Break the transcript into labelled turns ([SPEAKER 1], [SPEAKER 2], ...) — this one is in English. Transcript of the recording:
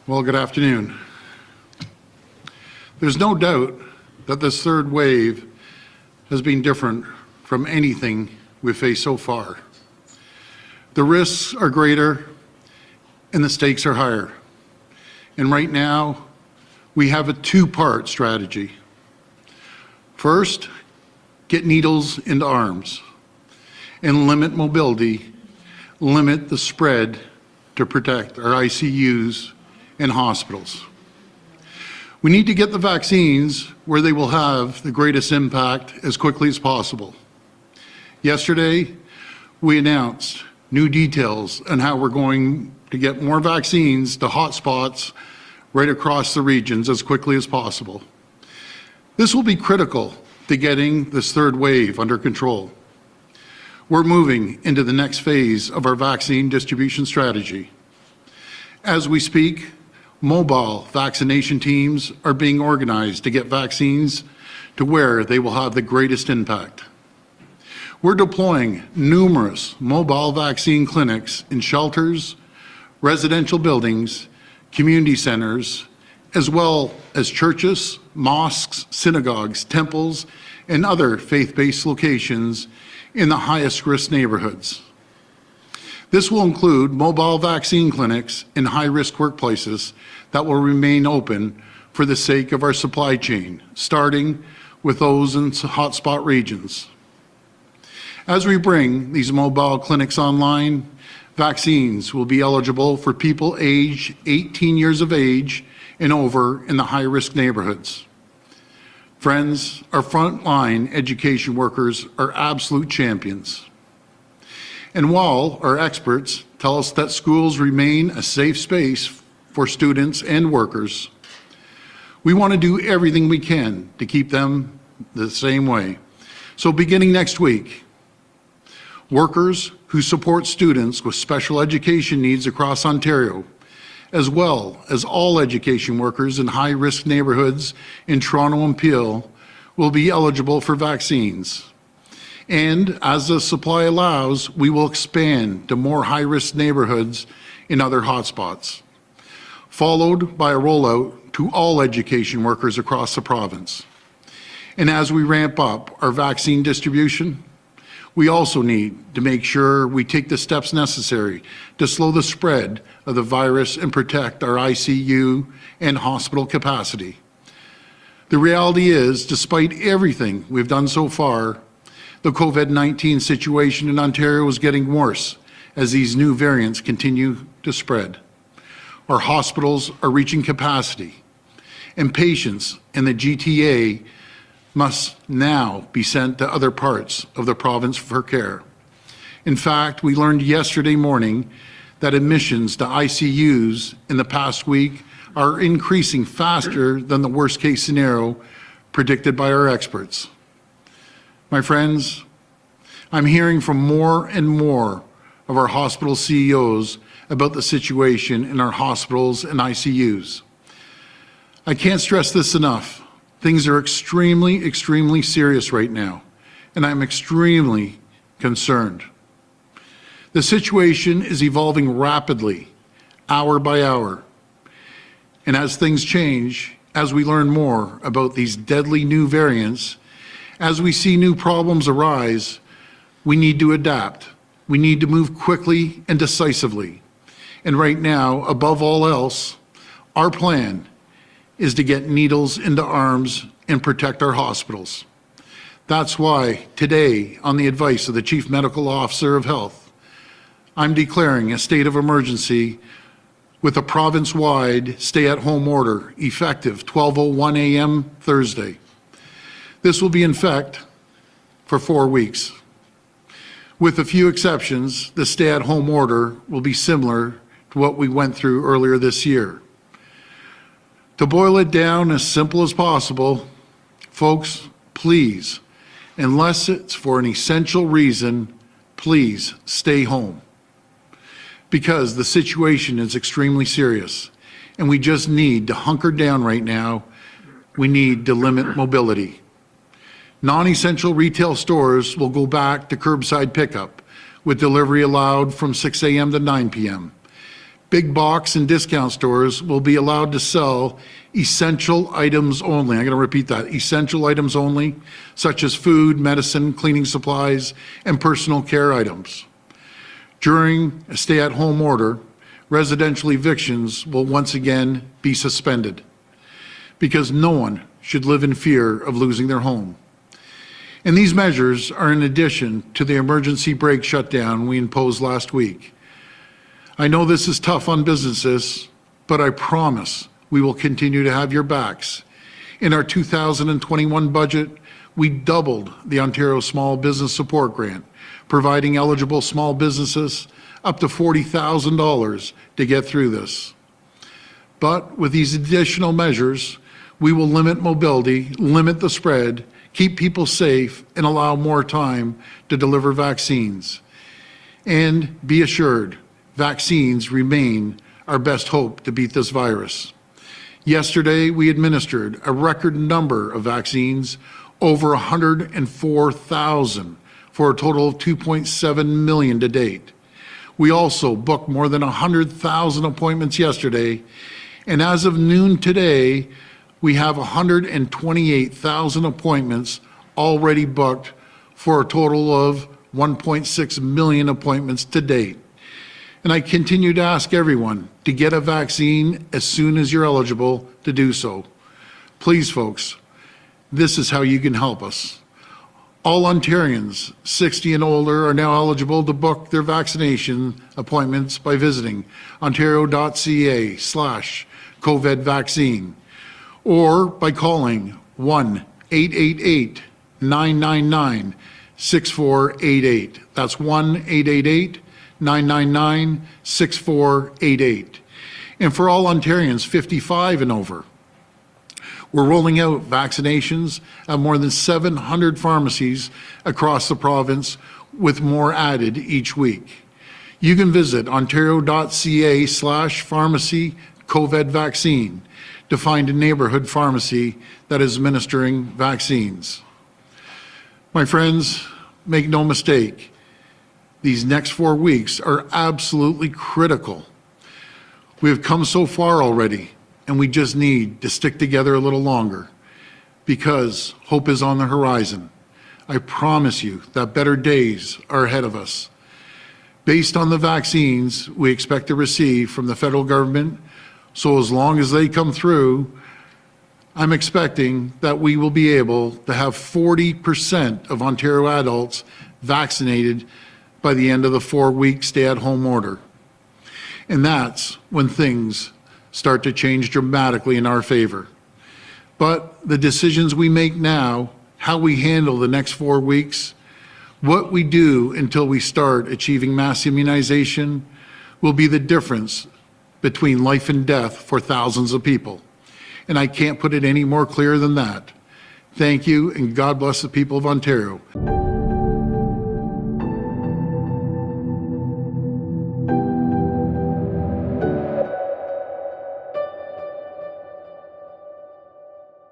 [SPEAKER 1] Well, good afternoon. There's no doubt that this third wave has been different from anything we've faced so far. The risks are greater and the stakes are higher. And right now, we have a two-part strategy. First, get needles into arms and limit mobility, limit the spread to protect our ICUs and hospitals. We need to get the vaccines where they will have the greatest impact as quickly as possible. Yesterday, we announced new details on how we're going to get more vaccines to hotspots right across the regions as quickly as possible. This will be critical to getting this third wave under control. We're moving into the next phase of our vaccine distribution strategy. As we speak, mobile vaccination teams are being organized to get vaccines to where they will have the greatest impact. We're deploying numerous mobile vaccine clinics in shelters, residential buildings, community centers, as well as churches, mosques, synagogues, temples, and other faith-based locations in the highest risk neighborhoods. This will include mobile vaccine clinics in high-risk workplaces that will remain open for the sake of our supply chain, starting with those in hotspot regions. As we bring these mobile clinics online, vaccines will be eligible for people aged 18 years of age and over in the high-risk neighborhoods. Friends, our frontline education workers are absolute champions. And while our experts tell us that schools remain a safe space for students and workers, we want to do everything we can to keep them the same way. So beginning next week, workers who support students with special education needs across Ontario, as well as all education workers in high-risk neighborhoods in Toronto and Peel, will be eligible for vaccines. And as the supply allows, we will expand to more high-risk neighborhoods in other hotspots, followed by a rollout to all education workers across the province. And as we ramp up our vaccine distribution, we also need to make sure we take the steps necessary to slow the spread of the virus and protect our ICU and hospital capacity. The reality is, despite everything we've done so far, the COVID-19 situation in Ontario is getting worse as these new variants continue to spread. Our hospitals are reaching capacity, and patients in the GTA must now be sent to other parts of the province for care. In fact, we learned yesterday morning that admissions to ICUs in the past week are increasing faster than the worst-case scenario predicted by our experts. My friends, I'm hearing from more and more of our hospital CEOs about the situation in our hospitals and ICUs. I can't stress this enough. Things are extremely, extremely serious right now, and I'm extremely concerned. The situation is evolving rapidly, hour by hour. And as things change, as we learn more about these deadly new variants, as we see new problems arise, we need to adapt. We need to move quickly and decisively. And right now, above all else, our plan is to get needles into arms and protect our hospitals. That's why today, on the advice of the Chief Medical Officer of Health, I'm declaring a state of emergency with a province-wide stay-at-home order effective 12:01 a.m. Thursday. This will be in effect for 4 weeks. With a few exceptions, the stay-at-home order will be similar to what we went through earlier this year. To boil it down as simple as possible, folks, please, unless it's for an essential reason, please stay home. Because the situation is extremely serious and we just need to hunker down right now. We need to limit mobility. Non-essential retail stores will go back to curbside pickup with delivery allowed from 6 a.m. to 9 p.m. Big box and discount stores will be allowed to sell essential items only. I'm going to repeat that, essential items only, such as food, medicine, cleaning supplies, and personal care items. During a stay-at-home order, residential evictions will once again be suspended because no one should live in fear of losing their home. And these measures are in addition to the emergency brake shutdown we imposed last week. I know this is tough on businesses, but I promise we will continue to have your backs. In our 2021 budget, we doubled the Ontario Small Business Support Grant, providing eligible small businesses up to $40,000 to get through this. But with these additional measures, we will limit mobility, limit the spread, keep people safe, and allow more time to deliver vaccines. And be assured, vaccines remain our best hope to beat this virus. Yesterday, we administered a record number of vaccines, over 104,000, for a total of 2.7 million to date. We also booked more than 100,000 appointments yesterday, and as of noon today, we have 128,000 appointments already booked for a total of 1.6 million appointments to date. And I continue to ask everyone to get a vaccine as soon as you're eligible to do so. Please, folks, this is how you can help us. All Ontarians 60 and older are now eligible to book their vaccination appointments by visiting ontario.ca/COVID vaccine or by calling 1-888-999-6488. That's 1-888-999-6488. And for all Ontarians 55 and over, we're rolling out vaccinations at more than 700 pharmacies across the province, with more added each week. You can visit ontario.ca/pharmacy COVID vaccine to find a neighborhood pharmacy that is administering vaccines. My friends, make no mistake, these next 4 weeks are absolutely critical. We have come so far already, and we just need to stick together a little longer because hope is on the horizon. I promise you that better days are ahead of us. Based on the vaccines we expect to receive from the federal government, so as long as they come through, I'm expecting that we will be able to have 40% of Ontario adults vaccinated by the end of the 4-week stay-at-home order. And that's when things start to change dramatically in our favor. But the decisions we make now, how we handle the next 4 weeks, what we do until we start achieving mass immunization will be the difference between life and death for thousands of people. And I can't put it any more clear than that. Thank you, and God bless the people of Ontario.